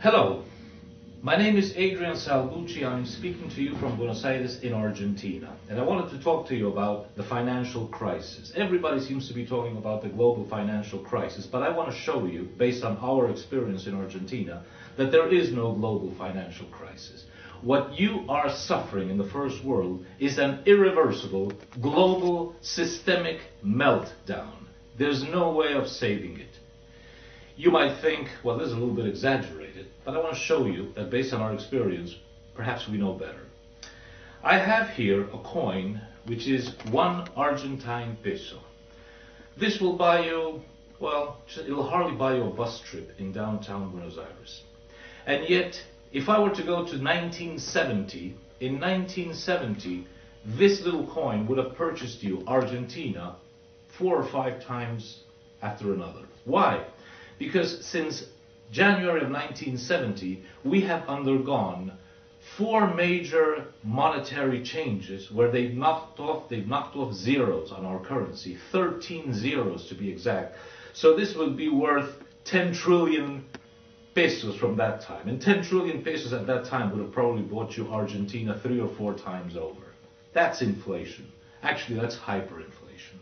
Hello, my name is Adrian Salbuchi. I'm speaking to you from Buenos Aires in Argentina, and I wanted to talk to you about the financial crisis. Everybody seems to be talking about the global financial crisis, but I want to show you, based on our experience in Argentina, that there is no global financial crisis. What you are suffering in the first world is an irreversible, global, systemic meltdown. There's no way of saving it. You might think, well, this is a little bit exaggerated, but I want to show you that based on our experience, perhaps we know better. I have here a coin which is 1 Argentine peso. This will buy you, well, it'll hardly buy you a bus trip in downtown Buenos Aires. And yet, if I were to go to 1970, in 1970, this little coin would have purchased you Argentina 4 or 5 times after another. Why? Because since January of 1970, we have undergone 4 major monetary changes where they've knocked off zeros on our currency, 13 zeros to be exact. So this would be worth 10 trillion pesos from that time. And 10 trillion pesos at that time would have probably bought you Argentina 3 or 4 times over. That's inflation. Actually, that's hyperinflation.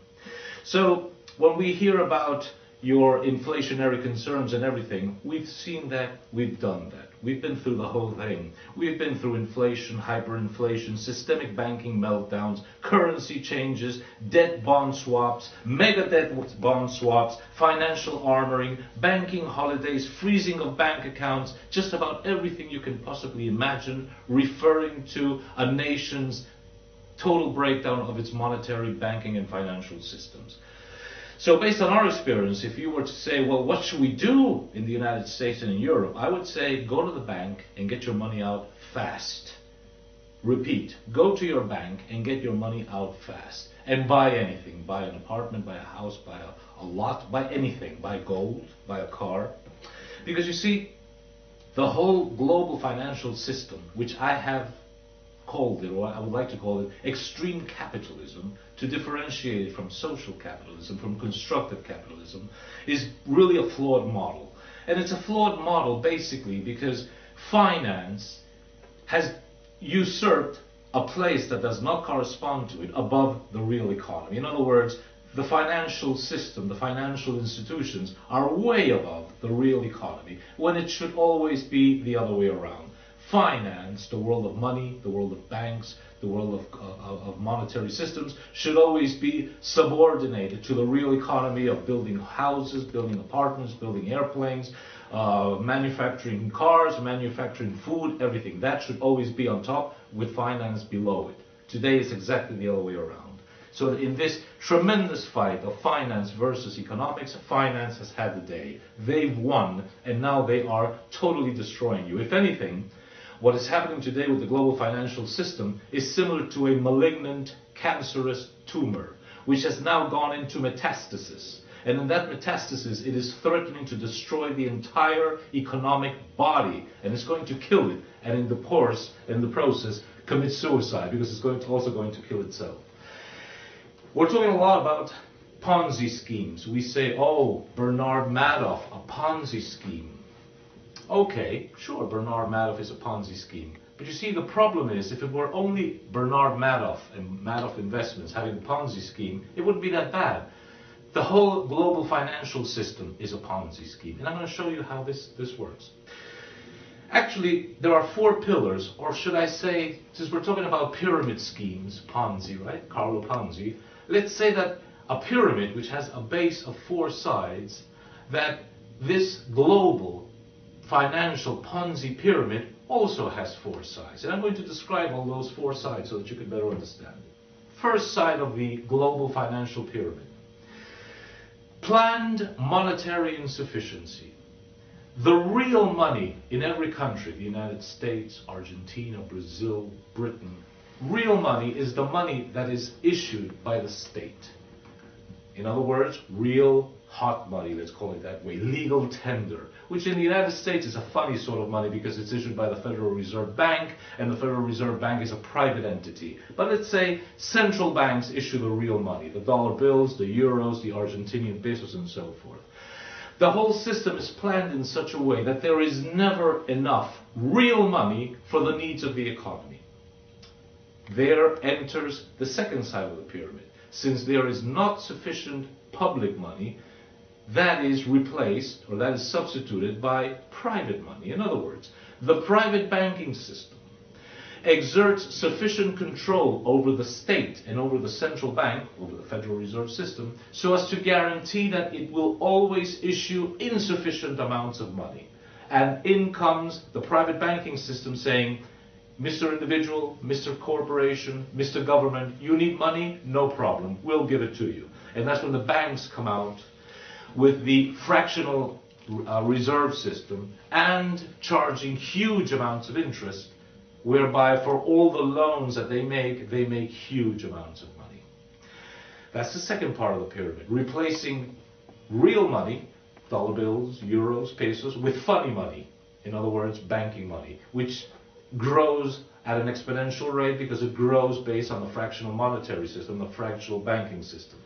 So when we hear about your inflationary concerns and everything, we've seen that, we've done that. We've been through the whole thing. We've been through inflation, hyperinflation, systemic banking meltdowns, currency changes, debt bond swaps, mega debt bond swaps, financial armoring, banking holidays, freezing of bank accounts, just about everything you can possibly imagine referring to a nation's total breakdown of its monetary, banking and financial systems. So based on our experience, if you were to say, well, what should we do in the United States and in Europe? I would say go to the bank and get your money out fast. Repeat, go to your bank and get your money out fast. And buy anything. Buy an apartment, buy a house, buy a lot, buy anything. Buy gold, buy a car. Because you see, the whole global financial system, which I have called it, or I would like to call it, extreme capitalism, to differentiate it from social capitalism, from constructive capitalism, is really a flawed model. And it's a flawed model basically because finance has usurped a place that does not correspond to it above the real economy. In other words, the financial system, the financial institutions are way above the real economy, when it should always be the other way around. Finance, the world of money, the world of banks, the world of monetary systems, should always be subordinated to the real economy of building houses, building apartments, building airplanes, manufacturing cars, manufacturing food, everything. That should always be on top, with finance below it. Today it's exactly the other way around. So in this tremendous fight of finance versus economics, finance has had the day. They've won, and now they are totally destroying you. If anything, what is happening today with the global financial system is similar to a malignant, cancerous tumor, which has now gone into metastasis. And in that metastasis, it is threatening to destroy the entire economic body, and it's going to kill it, and in the process, commit suicide, because it's also going to kill itself. We're talking a lot about Ponzi schemes. We say, oh, Bernard Madoff, a Ponzi scheme. Okay, sure, Bernard Madoff is a Ponzi scheme. But you see, the problem is, if it were only Bernard Madoff and Madoff Investments having a Ponzi scheme, it wouldn't be that bad. The whole global financial system is a Ponzi scheme. And I'm going to show you how this works. Actually, there are 4 pillars, or should I say, since we're talking about pyramid schemes, Ponzi, right? Carlo Ponzi. Let's say that a pyramid which has a base of 4 sides, that this global financial Ponzi pyramid also has 4 sides. And I'm going to describe all those 4 sides so that you can better understand it. First side of the global financial pyramid. Planned monetary insufficiency. The real money in every country, the United States, Argentina, Brazil, Britain, real money is the money that is issued by the state. In other words, real hot money, let's call it that way, legal tender, which in the United States is a funny sort of money because it's issued by the Federal Reserve Bank, and the Federal Reserve Bank is a private entity. But let's say central banks issue the real money, the dollar bills, the euros, the Argentinian pesos, and so forth. The whole system is planned in such a way that there is never enough real money for the needs of the economy. There enters the second side of the pyramid. Since there is not sufficient public money, that is replaced, or that is substituted by private money. In other words, the private banking system exerts sufficient control over the state and over the central bank, over the Federal Reserve System, so as to guarantee that it will always issue insufficient amounts of money. And in comes the private banking system saying, Mr. Individual, Mr. Corporation, Mr. Government, you need money? No problem, we'll give it to you. And that's when the banks come out with the fractional reserve system and charging huge amounts of interest, whereby for all the loans that they make huge amounts of money. That's the second part of the pyramid, replacing real money, dollar bills, euros, pesos, with funny money. In other words, banking money, which grows at an exponential rate because it grows based on the fractional monetary system, the fractional banking system.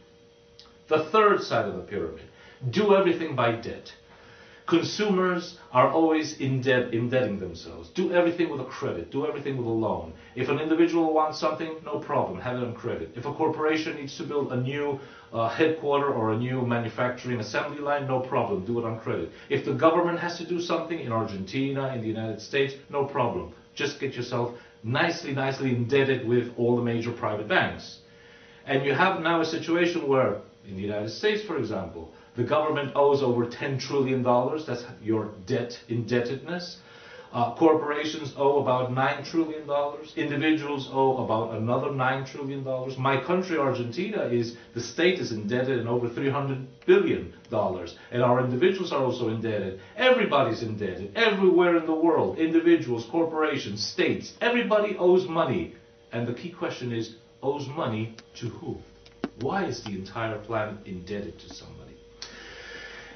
The third side of the pyramid, do everything by debt. Consumers are always indebting themselves. Do everything with a credit. Do everything with a loan. If an individual wants something, no problem, have it on credit. If a corporation needs to build a new headquarter or a new manufacturing assembly line, no problem, do it on credit. If the government has to do something in Argentina, in the United States, no problem. Just get yourself nicely indebted with all the major private banks. And you have now a situation where, in the United States, for example, the government owes over $10 trillion, that's your debt indebtedness. Corporations owe about $9 trillion. Individuals owe about another $9 trillion. My country, Argentina, the state is indebted in over $300 billion. And our individuals are also indebted. Everybody's indebted. Everywhere in the world, individuals, corporations, states, everybody owes money. And the key question is, owes money to who? Why is the entire planet indebted to somebody?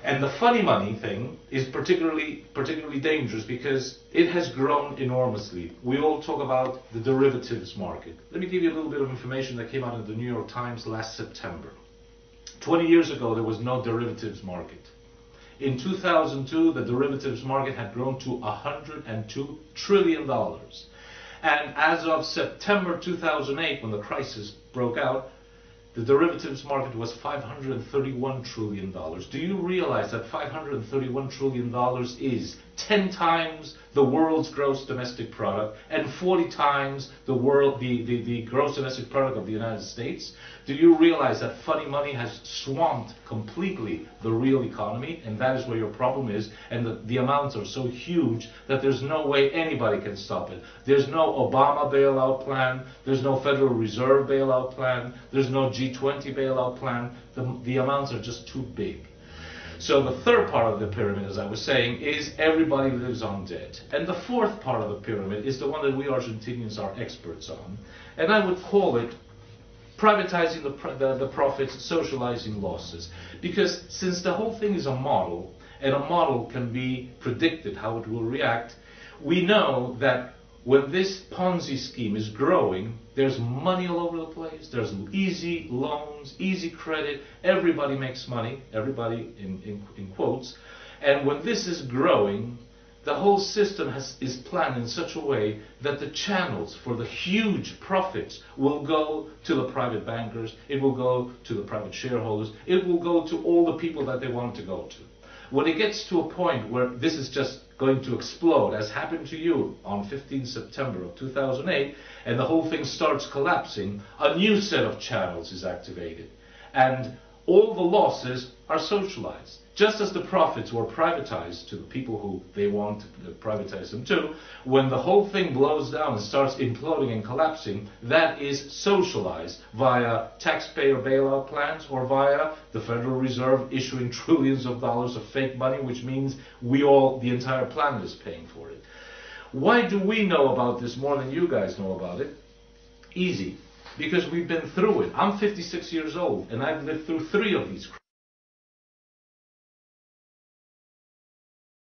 And the funny money thing is particularly dangerous because it has grown enormously. We all talk about the derivatives market. Let me give you a little bit of information that came out in the New York Times last September. 20 years ago, there was no derivatives market. In 2002, the derivatives market had grown to $102 trillion. And as of September 2008, when the crisis broke out, the derivatives market was $531 trillion. Do you realize that $531 trillion is 10 times the world's gross domestic product and 40 times the gross domestic product of the United States? Do you realize that funny money has swamped completely the real economy? And that is where your problem is. And the amounts are so huge that there's no way anybody can stop it. There's no Obama bailout plan. There's no Federal Reserve bailout plan. There's no G20 bailout plan. The amounts are just too big. So the third part of the pyramid, as I was saying, is everybody lives on debt. And the fourth part of the pyramid is the one that we Argentinians are experts on. And I would call it privatizing the profits, socializing losses. Because since the whole thing is a model, and a model can be predicted how it will react, we know that when this Ponzi scheme is growing, there's money all over the place, there's easy loans, easy credit, everybody makes money, everybody in quotes, and when this is growing, the whole system is planned in such a way that the channels for the huge profits will go to the private bankers, it will go to the private shareholders, it will go to all the people that they want to go to. When it gets to a point where this is just going to explode, as happened to you on 15 September of 2008, and the whole thing starts collapsing, a new set of channels is activated. And all the losses are socialized. Just as the profits were privatized to the people who they want to privatize them to, when the whole thing blows down and starts imploding and collapsing, that is socialized via taxpayer bailout plans or via the Federal Reserve issuing trillions of dollars of fake money, which means the entire planet is paying for it. Why do we know about this more than you guys know about it? Easy. Because we've been through it. I'm 56 years old and I've lived through 3 of these crises.